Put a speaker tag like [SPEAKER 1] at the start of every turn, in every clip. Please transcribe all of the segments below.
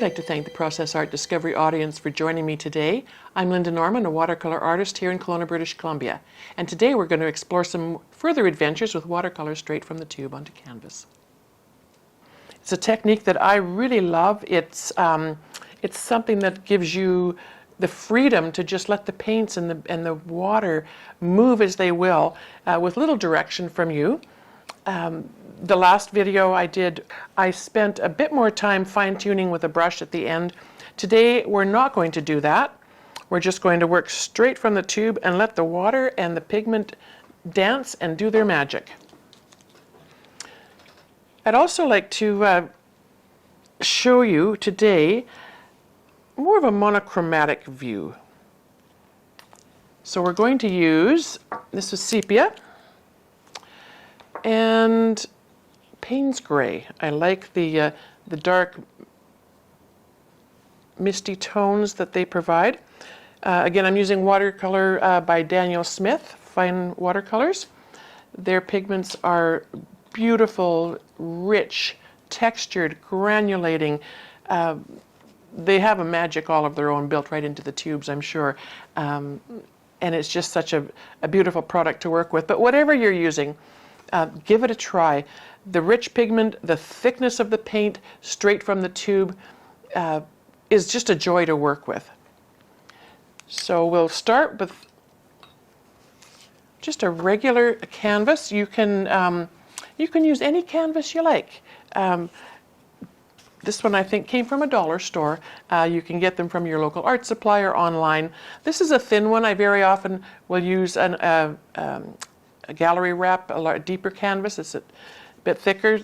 [SPEAKER 1] like to thank the Process Art Discovery audience for joining me today. I'm Lynda M, a watercolor artist here in Kelowna, British Columbia. And today we're going to explore some further adventures with watercolor straight from the tube onto canvas. It's a technique that I really love. It's something that gives you the freedom to just let the paints and the water move as they will with little direction from you. The last video I did, I spent a bit more time fine-tuning with a brush at the end. Today we're not going to do that. We're just going to work straight from the tube and let the water and the pigment dance and do their magic. I'd also like to show you today more of a monochromatic view. So we're going to use, this is sepia, and Payne's gray. I like the dark misty tones that they provide. Again, I'm using watercolor by Daniel Smith, Fine Watercolors. Their pigments are beautiful, rich, textured, granulating. They have a magic all of their own built right into the tubes, I'm sure. And it's just such a beautiful product to work with. But whatever you're using, give it a try. The rich pigment, the thickness of the paint straight from the tube is just a joy to work with. So we'll start with just a regular canvas. You can use any canvas you like. This one I think came from a dollar store. You can get them from your local art supply or online. This is a thin one. I very often will use a gallery wrap, a deeper canvas. It's a bit thicker.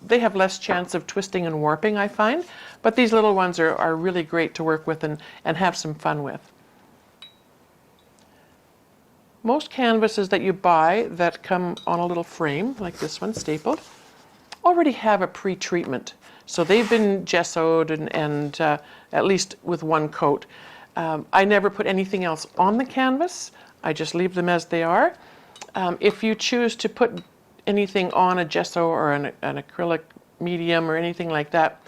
[SPEAKER 1] They have less chance of twisting and warping, I find, but these little ones are really great to work with and have some fun with. Most canvases that you buy that come on a little frame, like this one, stapled, already have a pre-treatment. So they've been gessoed and at least with one coat. I never put anything else on the canvas. I just leave them as they are. If you choose to put anything on a gesso or an acrylic medium or anything like that,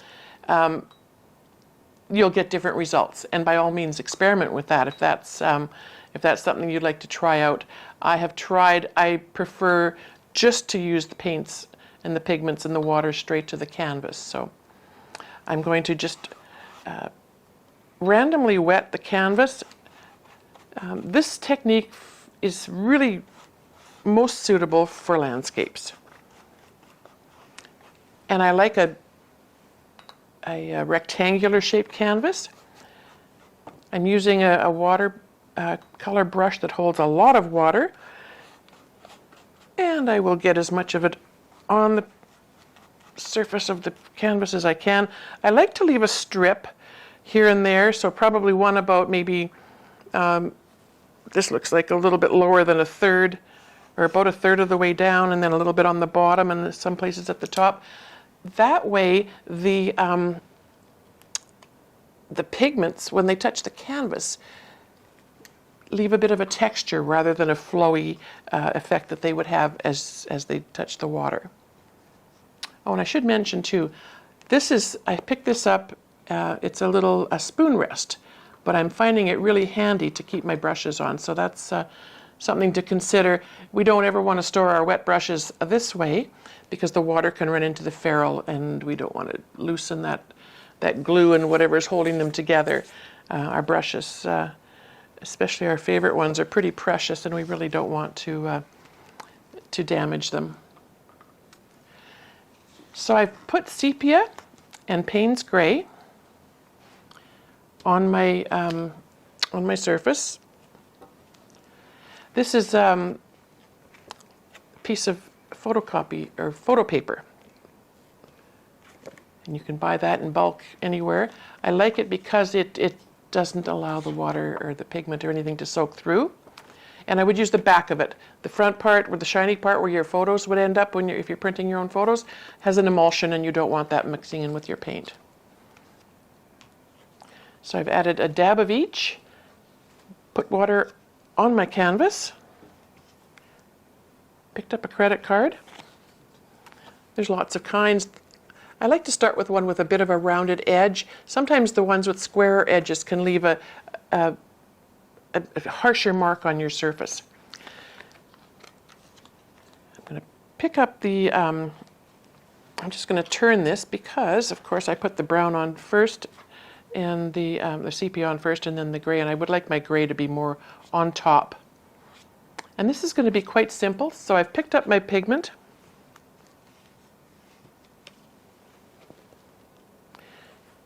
[SPEAKER 1] you'll get different results. And by all means, experiment with that if that's something you'd like to try out. I prefer just to use the paints and the pigments and the water straight to the canvas. So I'm going to just randomly wet the canvas. This technique is really most suitable for landscapes. And I like a rectangular shaped canvas. I'm using a watercolor brush that holds a lot of water, and I will get as much of it on the surface of the canvas as I can. I like to leave a strip here and there, so probably one about maybe, this looks like a little bit lower than a third, or about a third of the way down, and then a little bit on the bottom and some places at the top. That way, the pigments, when they touch the canvas, leave a bit of a texture rather than a flowy effect that they would have as they touch the water. Oh, and I should mention too, I picked this up, it's a spoon rest, but I'm finding it really handy to keep my brushes on, so that's something to consider. We don't ever want to store our wet brushes this way because the water can run into the ferrule and we don't want to loosen that glue and whatever's holding them together. Our brushes, especially our favorite ones, are pretty precious and we really don't want to damage them. So I've put sepia and Payne's gray on my surface. This is a piece of photocopy or photo paper. And you can buy that in bulk anywhere. I like it because it doesn't allow the water or the pigment or anything to soak through. And I would use the back of it. The front part, where the shiny part where your photos would end up if you're printing your own photos, has an emulsion and you don't want that mixing in with your paint. So I've added a dab of each, put water on my canvas, picked up a credit card. There's lots of kinds. I like to start with one with a bit of a rounded edge. Sometimes the ones with squarer edges can leave a harsher mark on your surface. I'm going to pick up the, I'm just going to turn this because, of course, I put the brown on first and the sepia on first and then the gray, and I would like my gray to be more on top. And this is going to be quite simple, so I've picked up my pigment.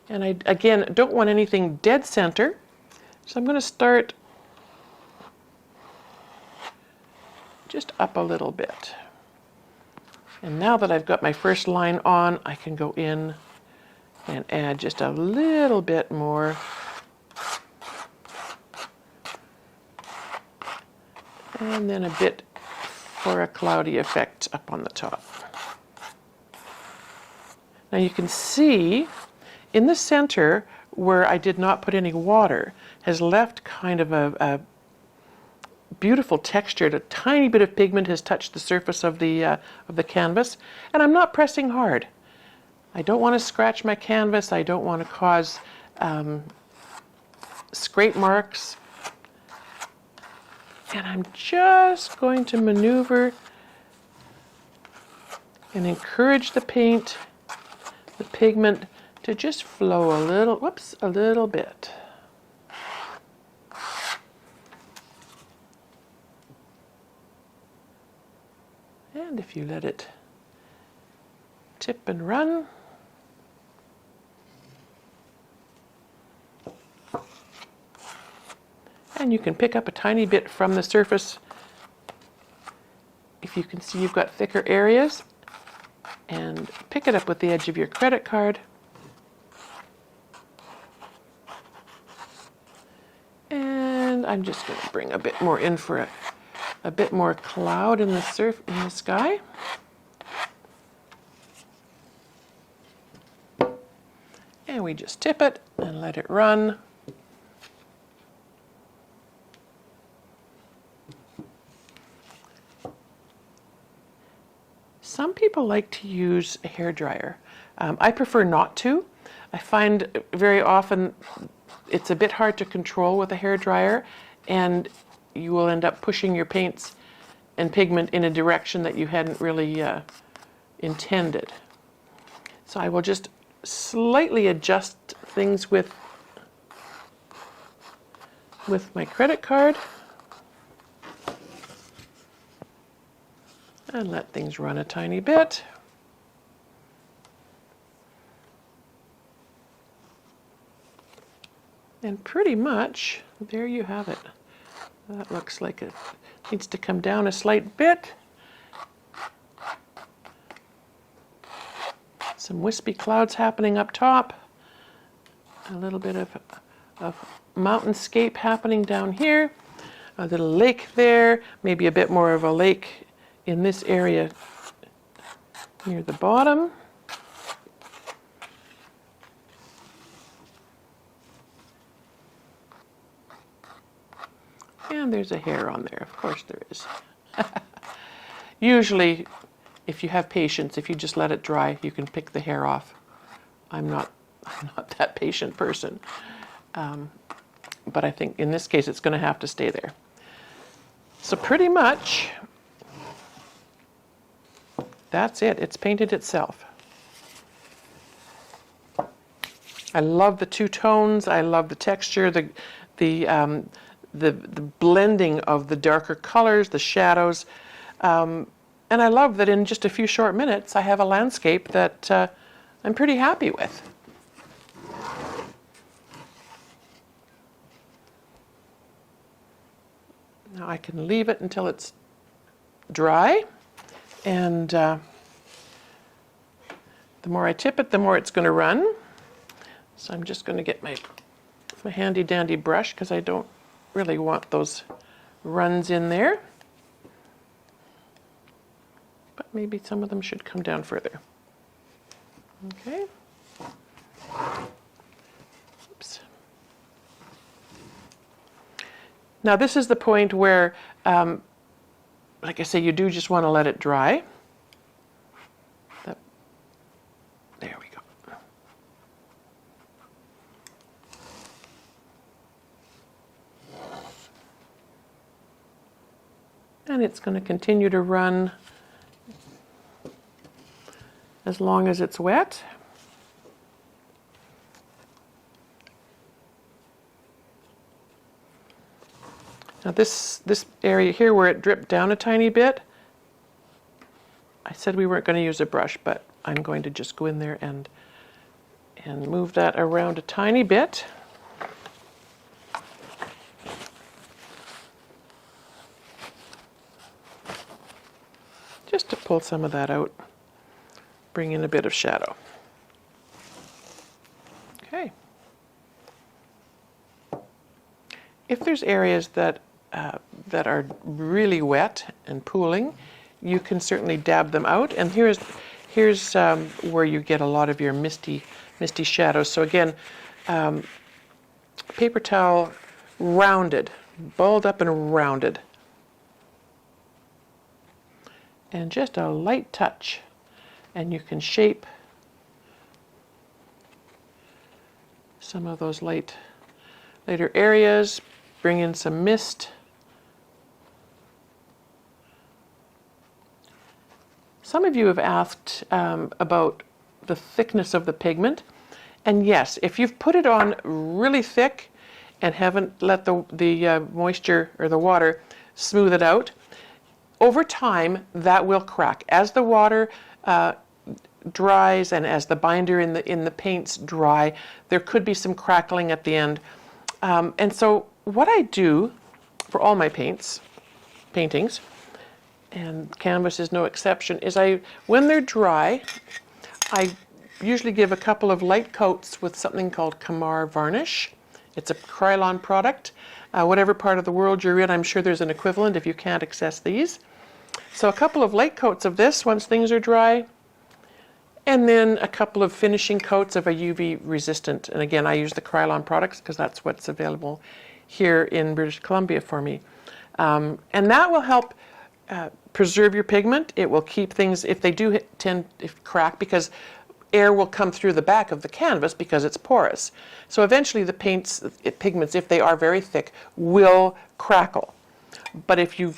[SPEAKER 1] And I, again, don't want anything dead center, so I'm going to start just up a little bit. And now that I've got my first line on, I can go in and add just a little bit more. And then a bit for a cloudy effect up on the top. Now you can see in the center where I did not put any water has left kind of a beautiful texture. A tiny bit of pigment has touched the surface of the canvas, and I'm not pressing hard. I don't want to scratch my canvas. I don't want to cause scrape marks. And I'm just going to maneuver and encourage the paint, the pigment, to just flow a little, whoops, a little bit. And if you let it tip and run, and you can pick up a tiny bit from the surface. If you can see you've got thicker areas, and pick it up with the edge of your credit card. And I'm just going to bring a bit more in for a bit more cloud in the sky. And we just tip it and let it run. Some people like to use a hairdryer. I prefer not to. I find very often it's a bit hard to control with a hairdryer, and you will end up pushing your paints and pigment in a direction that you hadn't really intended. So I will just slightly adjust things with my credit card and let things run a tiny bit. And pretty much, there you have it. That looks like it needs to come down a slight bit. Some wispy clouds happening up top. A little bit of mountainscape happening down here. A little lake there. Maybe a bit more of a lake in this area near the bottom. And there's a hair on there. Of course there is. Usually, if you have patience, if you just let it dry, you can pick the hair off. I'm not that patient person. But I think in this case it's going to have to stay there. So pretty much, that's it. It's painted itself. I love the two tones. I love the texture, the blending of the darker colors, the shadows. And I love that in just a few short minutes I have a landscape that I'm pretty happy with. Now I can leave it until it's dry, and the more I tip it, the more it's going to run. So I'm just going to get my handy dandy brush because I don't really want those runs in there. But maybe some of them should come down further. Okay. Oops. Now this is the point where, like I say, you do just want to let it dry. There we And it's going to continue to run as long as it's wet. Now this area here where it dripped down a tiny bit, I said we weren't going to use a brush, but I'm going to just go in there and move that around a tiny bit. Just to pull some of that out, bring in a bit of shadow. Okay. If there's areas that are really wet and pooling, you can certainly dab them out. And here's where you get a lot of your misty shadows. So again, paper towel rounded, balled up and rounded. And just a light touch, and you can shape some of those later areas, bring in some mist. Some of you have asked about the thickness of the pigment, and yes, if you've put it on really thick and haven't let the moisture or the water smooth it out, over time that will crack. As the water dries and as the binder in the paints dry, there could be some crackling at the end. And so what I do for all my paintings, and canvas is no exception, is when they're dry, I usually give a couple of light coats with something called Kamar varnish. It's a Krylon product. Whatever part of the world you're in, I'm sure there's an equivalent if you can't access these. So a couple of light coats of this once things are dry, and then a couple of finishing coats of a UV resistant. And again, I use the Krylon products because that's what's available here in British Columbia for me. And that will help preserve your pigment. It will keep things, if they do tend to crack, because air will come through the back of the canvas because it's porous. So eventually the pigments, if they are very thick, will crackle. But if you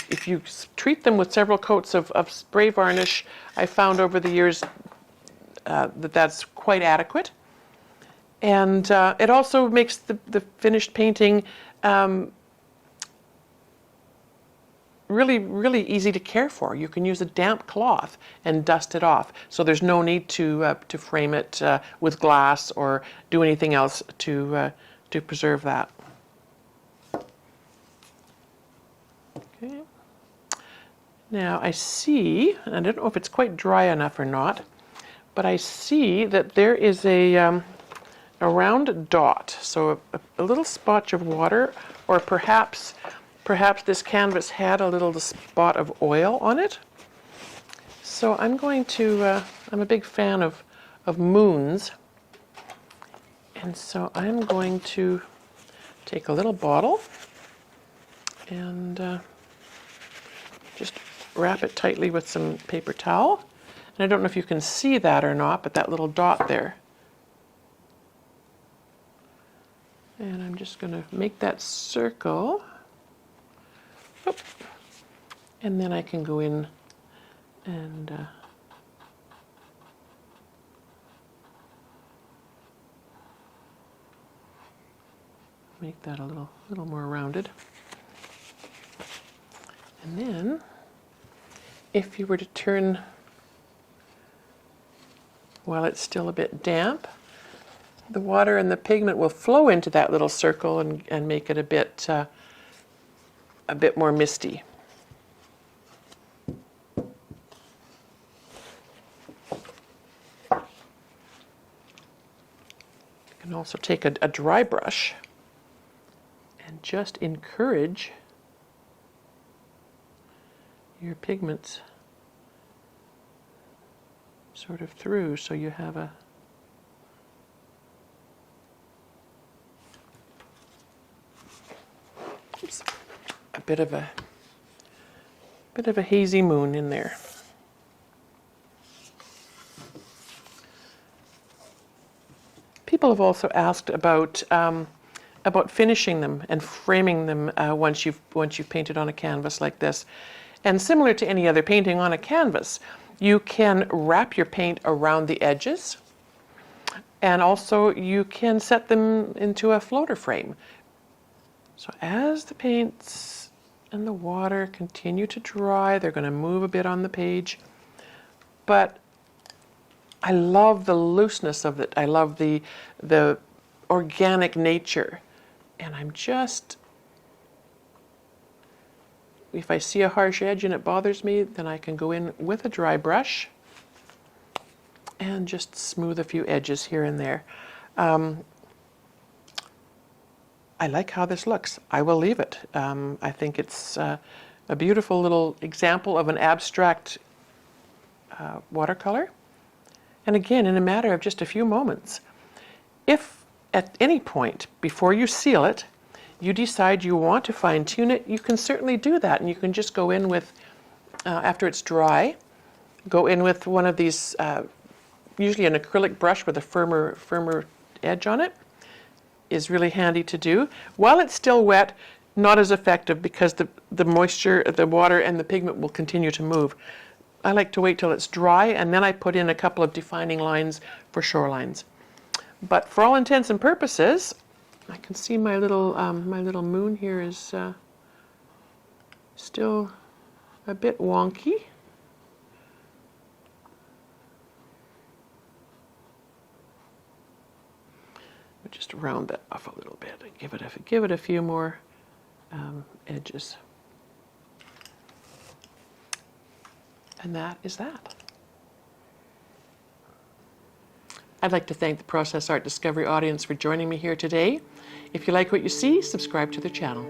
[SPEAKER 1] treat them with several coats of spray varnish, I found over the years that's quite adequate. And it also makes the finished painting really, really easy to care for. You can use a damp cloth and dust it off. So there's no need to frame it with glass or do anything else to preserve that. Okay. Now I see, and I don't know if it's quite dry enough or not, but I see that there is a round dot, so a little splotch of water, or perhaps this canvas had a little spot of oil on it. So I'm going to, I'm a big fan of moons, and so I'm going to take a little bottle and just wrap it tightly with some paper towel. And I don't know if you can see that or not, but that little dot there. And I'm just going to make that circle. Oop. And then I can go in and make that a little more rounded. And then, if you were to turn while it's still a bit damp, the water and the pigment will flow into that little circle and make it a bit more misty. You can also take a dry brush and just encourage your pigments sort of through, so you have a bit of a hazy moon in there. People have also asked about finishing them and framing them once you've painted on a canvas like this. And similar to any other painting on a canvas, you can wrap your paint around the edges, and also you can set them into a floater frame. So as the paints and the water continue to dry, they're going to move a bit on the page. But I love the looseness of it. I love the organic nature. And I'm just, if I see a harsh edge and it bothers me, then I can go in with a dry brush and just smooth a few edges here and there. I like how this looks. I will leave it. I think it's a beautiful little example of an abstract watercolor. And again, in a matter of just a few moments. If at any point before you seal it, you decide you want to fine-tune it, you can certainly do that. And you can just go in with, after it's dry, go in with one of these, usually an acrylic brush with a firmer edge on it. Is really handy to do. While it's still wet, not as effective because the moisture, the water and the pigment will continue to move. I like to wait till it's dry, and then I put in a couple of defining lines for shorelines. But for all intents and purposes, I can see my little moon here is still a bit wonky. Just round that off a little bit and give it a few more edges. And that is that. I'd like to thank the Process Art Discovery audience for joining me here today. If you like what you see, subscribe to the channel.